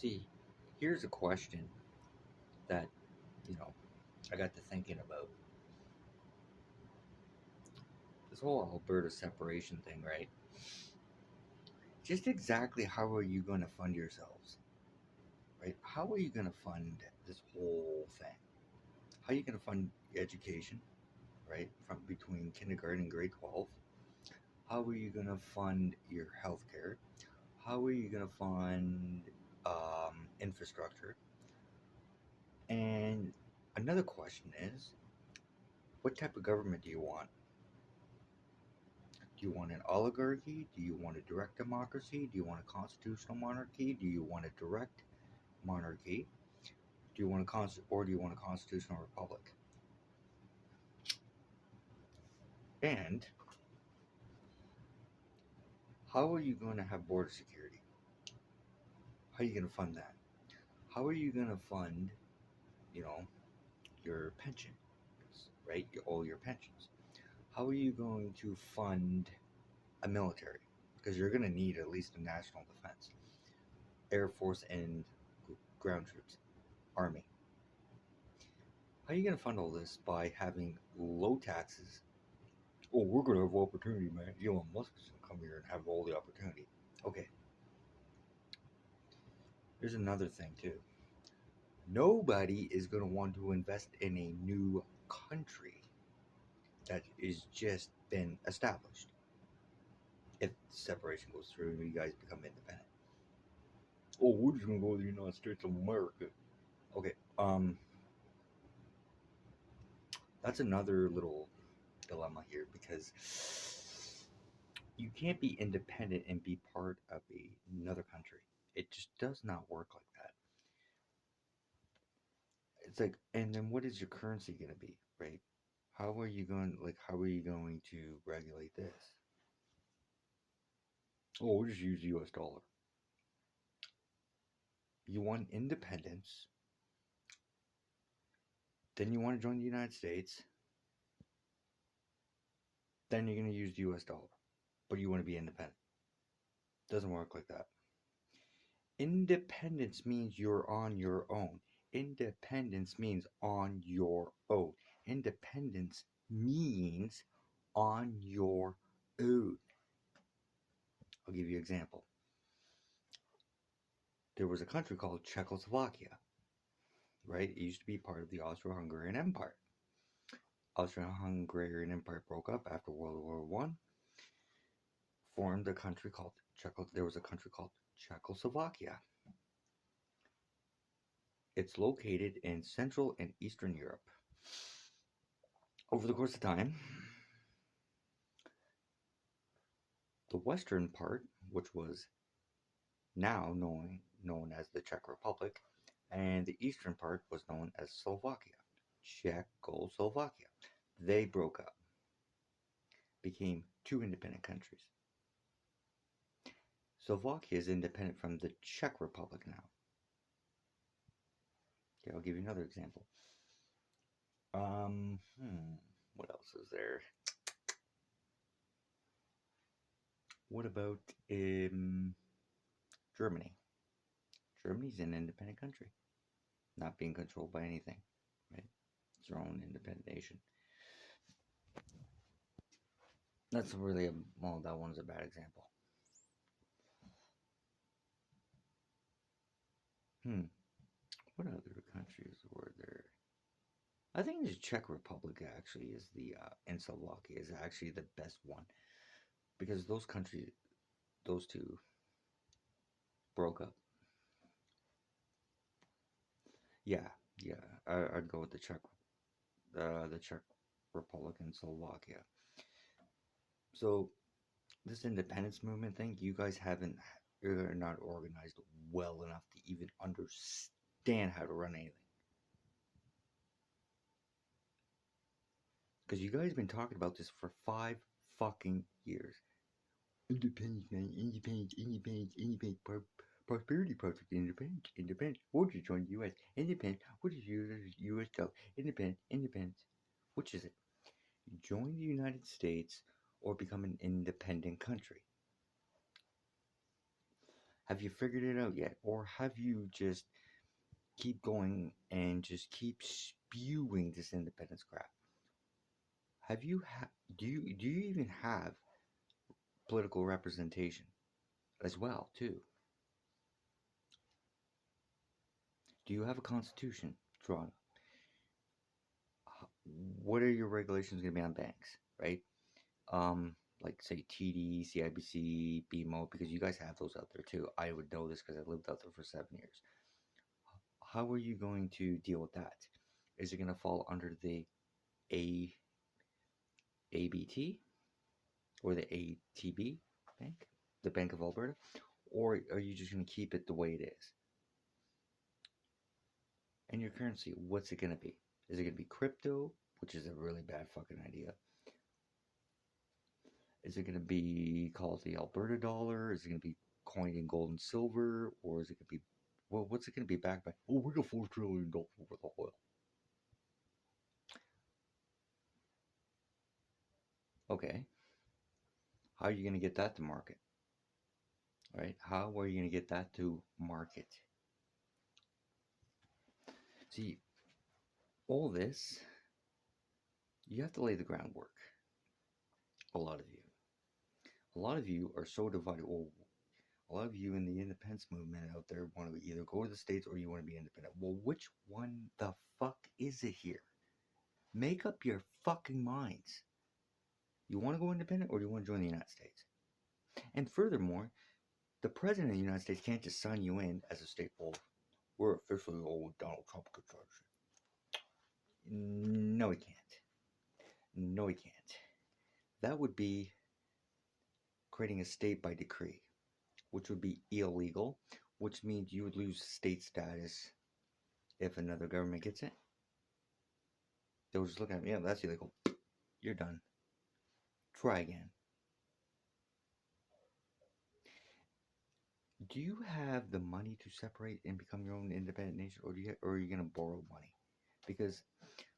See, here's a question that, you know, I got to thinking about. This whole Alberta separation thing, right? Just exactly how are you going to fund yourselves, right? How are you going to fund this whole thing? How are you going to fund education, right? From between kindergarten and grade 12? How are you going to fund your healthcare? How are you going to fund infrastructure? And another question is, what type of government do you want? Do you want an oligarchy? Do you want a direct democracy? Do you want a constitutional monarchy? Do you want a direct monarchy? Do you want a constitutional republic? And how are you going to have border security? How are you going to fund that? How are you going to fund, you know, your pension, right? All your pensions. How are you going to fund a military? Because you're going to need at least a national defense, Air Force, and ground troops, Army. How are you going to fund all this by having low taxes? Oh, we're going to have opportunity, man. Elon Musk is going to come here and have all the opportunity. Okay. There's another thing, too. Nobody is going to want to invest in a new country that is just been established if separation goes through and you guys become independent. Oh, we're just going to go to the United States of America. Okay. That's another little dilemma here because you can't be independent and be part of another country. It just does not work like that. It's like, and then what is your currency going to be, right? How are you going to regulate this? Oh, we'll just use the US dollar. You want independence, then you want to join the United States, then you're going to use the US dollar, but you want to be independent. Doesn't work like that. Independence means you're on your own. Independence means on your own. Independence means on your own. I'll give you an example. There was a country called Czechoslovakia, right? It used to be part of the Austro-Hungarian Empire. Austro-Hungarian Empire broke up after World War One. Formed a country called There was a country called Czechoslovakia. It's located in Central and Eastern Europe. Over the course of time, the western part, which was now known as the Czech Republic, and the eastern part was known as Slovakia, Czechoslovakia. They broke up, became two independent countries. Slovakia is independent from the Czech Republic now. Okay, I'll give you another example. What else is there? What about Germany? Germany's an independent country, not being controlled by anything, right? It's their own independent nation. That's really that one's a bad example. What other countries were there? I think the Czech Republic actually is and Slovakia is actually the best one because those two broke up. Yeah, yeah, I'd go with the Czech Republic and Slovakia. So this independence movement thing, you're not organized well enough to even understand how to run anything. Because you guys have been talking about this for 5 fucking years. Independence, man, independence, prosperity project, independence. What did you join the U.S.? Independence. What did U.S. go? Independence. Which is it? Join the United States or become an independent country. Have you figured it out yet? Or have you just keep going and just keep spewing this independence crap? Have you do you even have political representation as well too? Do you have a constitution, Toronto? What are your regulations going to be on banks, right? Like say TD, CIBC, BMO, because you guys have those out there too. I would know this because I lived out there for 7 years. How are you going to deal with that? Is it going to fall under the A ABT or the ATB bank, the Bank of Alberta, or are you just going to keep it the way it is? And your currency, what's it going to be? Is it going to be crypto, which is a really bad fucking idea? Is it going to be called the Alberta dollar? Is it going to be coined in gold and silver? Or is it going to be, well, what's it going to be backed by? Oh, we got $4 trillion worth of oil. Okay. How are you going to get that to market? Right? How are you going to get that to market? See, all this, you have to lay the groundwork. A lot of you. A lot of you are so divided. Well, a lot of you in the independence movement out there want to either go to the States or you want to be independent. Well, which one the fuck is it here? Make up your fucking minds. You want to go independent or do you want to join the United States? And furthermore, the president of the United States can't just sign you in as a state. Well, we're officially old Donald Trump control shit. No, he can't. No, he can't. That would be creating a state by decree, which would be illegal, which means you would lose state status if another government gets it. They'll just look at me, yeah, that's illegal. You're done. Try again. Do you have the money to separate and become your own independent nation, or are you going to borrow money? Because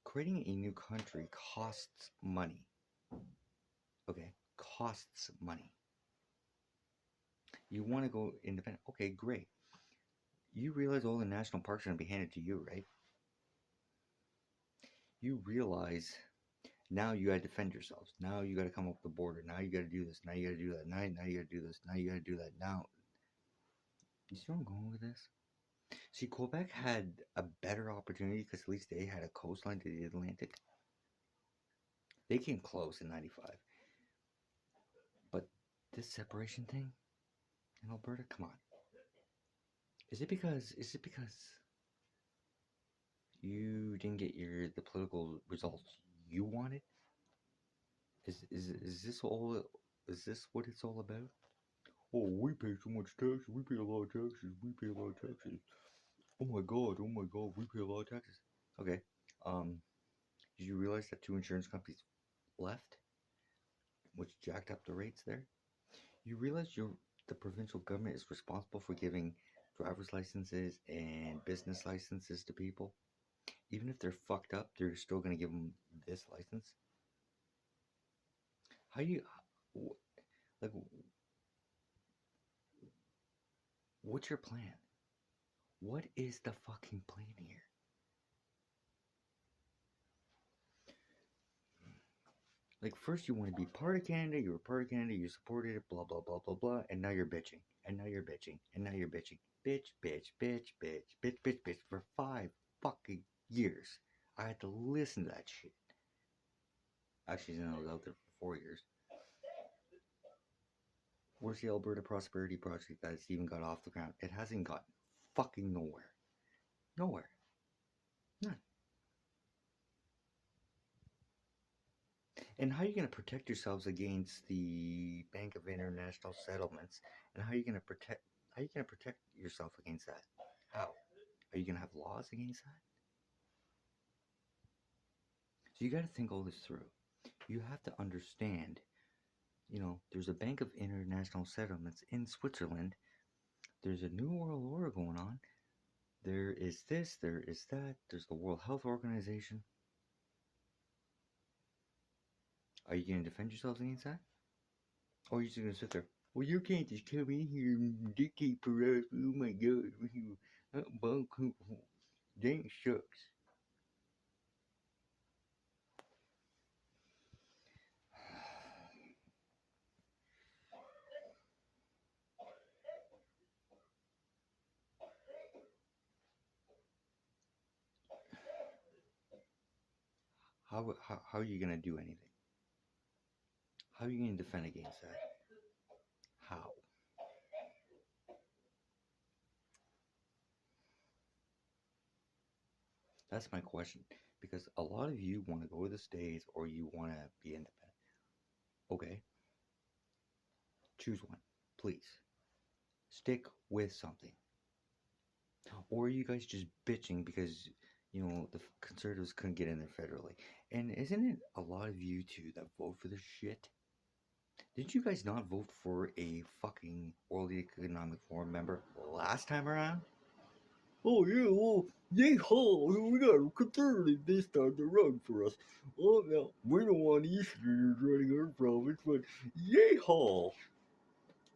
creating a new country costs money. Okay, costs money. You want to go independent? Okay, great. You realize all the national parks are going to be handed to you, right? You realize now you got to defend yourselves. Now you got to come up the border. Now you got to do this. Now you got to do that. Now you got to do this. Now you got to do that. Now, you see where I'm going with this? See, Quebec had a better opportunity because at least they had a coastline to the Atlantic. They came close in '95. But this separation thing in Alberta, come on. Is it because you didn't get the political results you wanted? Is this what it's all about? Oh, we pay so much taxes, we pay a lot of taxes, we pay a lot of taxes. Oh my god, we pay a lot of taxes. Okay. Did you realize that 2 insurance companies left, which jacked up the rates there? You realize the provincial government is responsible for giving driver's licenses and business licenses to people? Even if they're fucked up, they're still going to give them this license? How you, like, what's your plan? What is the fucking plan here? Like, first you want to be part of Canada, you were part of Canada, you supported it, blah, blah, blah, blah, blah, and now you're bitching, and now you're bitching, and now you're bitching. Bitch, bitch, bitch, bitch, bitch, bitch, bitch, for 5 fucking years. I had to listen to that shit. Actually, I was out there for 4 years. Where's the Alberta Prosperity Project that's even got off the ground? It hasn't gotten fucking nowhere. Nowhere. None. And how are you going to protect yourselves against the Bank of International Settlements? And how are you going to protect yourself against that? How? Are you going to have laws against that? So you got to think all this through. You have to understand, there's a Bank of International Settlements in Switzerland. There's a New World Order going on. There is this, there is that. There's the World Health Organization. Are you going to defend yourselves against that? Or are you just going to sit there? Well, you can't just come in here and dictate for us. Oh my God, dang shucks. How are you gonna do anything? How are you gonna defend against that? How? That's my question. Because a lot of you want to go to the States or you want to be independent. Okay, choose one, please. Stick with something. Or are you guys just bitching because, the conservatives couldn't get in there federally? And isn't it a lot of you too that vote for this shit? Did you guys not vote for a fucking World Economic Forum member last time around? Oh yeah, well, yeehaw, we got a conservative this time to run for us. Oh no, we don't want Easterners running our province, but yeehaw!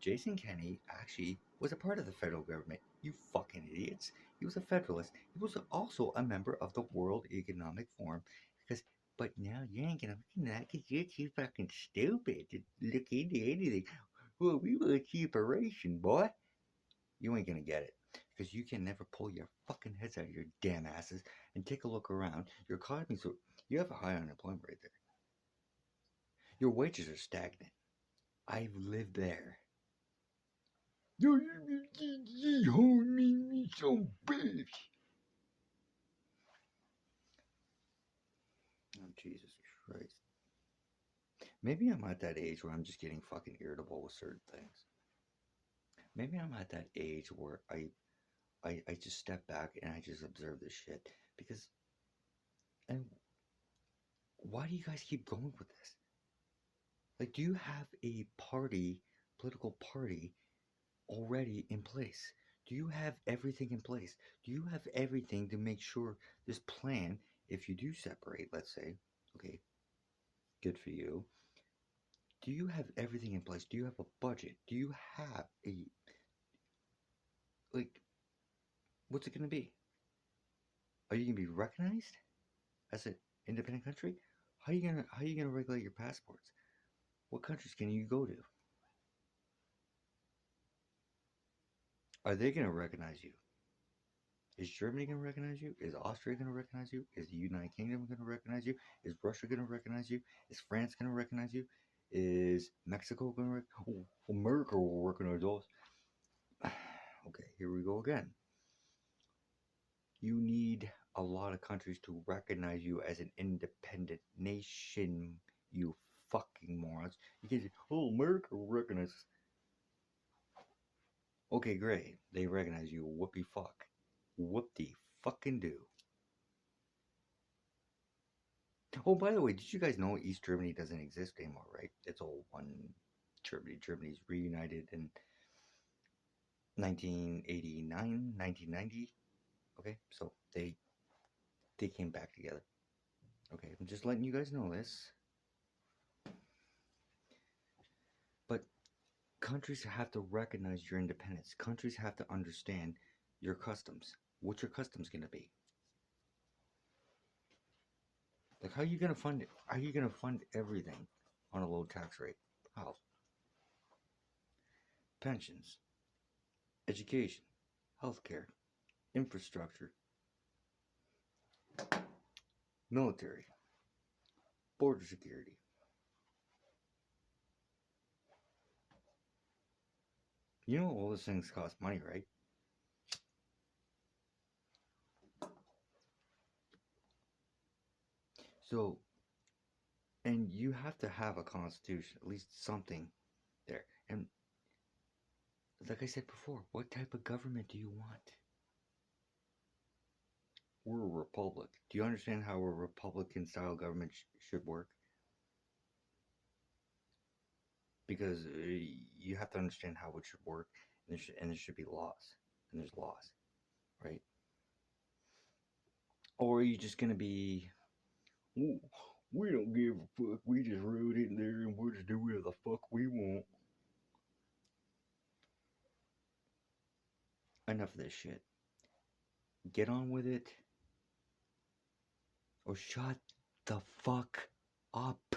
Jason Kenney actually was a part of the federal government. You fucking idiots. He was a federalist. He was also a member of the World Economic Forum. Because, but now you ain't gonna look at that because you're too fucking stupid to look into anything. Well, we want separation, boy. You ain't gonna get it. Because you can never pull your fucking heads out of your damn asses and take a look around. Your economy's, you have a high unemployment rate there. Your wages are stagnant. I've lived there. You me some bitch. Oh, Jesus Christ. Maybe I'm at that age where I'm just getting fucking irritable with certain things. Maybe I'm at that age where I just step back and I just observe this shit. Because, and why do you guys keep going with this? Like, do you have a political party already in place? Do you have everything in place? Do you have everything to make sure this plan, if you do separate, let's say, okay, good for you. Do you have everything in place? Do you have a budget? Do you have like, what's it going to be? Are you going to be recognized as an independent country? How are you gonna regulate your passports? What countries can you go to? Are they going to recognize you? Is Germany going to recognize you? Is Austria going to recognize you? Is the United Kingdom going to recognize you? Is Russia going to recognize you? Is France going to recognize you? Is Mexico going to recognize you? Oh, America will recognize us. Okay, here we go again. You need a lot of countries to recognize you as an independent nation, you fucking morons. You can't say, oh, America will recognize us. Okay, great. They recognize you. Whoopie fuck. Whoop-de fucking do. Oh, by the way, did you guys know East Germany doesn't exist anymore, right? It's all one Germany. Germany's reunited in 1989, 1990. Okay, so they came back together. Okay, I'm just letting you guys know this. But countries have to recognize your independence. Countries have to understand your customs. What's your customs gonna be? Like, how are you gonna fund it? How are you gonna fund everything on a low tax rate? How? Pensions, education, healthcare, infrastructure, military, border security. You know all those things cost money, right? So, and you have to have a constitution, at least something there. And like I said before, what type of government do you want? We're a republic. Do you understand how a republican style government should work? Because you have to understand how it should work, and there should be laws, and there's laws, right? Or are you just gonna be, "Ooh, we don't give a fuck. We just wrote it in there, and we'll just do whatever the fuck we want." enough of this shit. Get on with it, or shut the fuck up.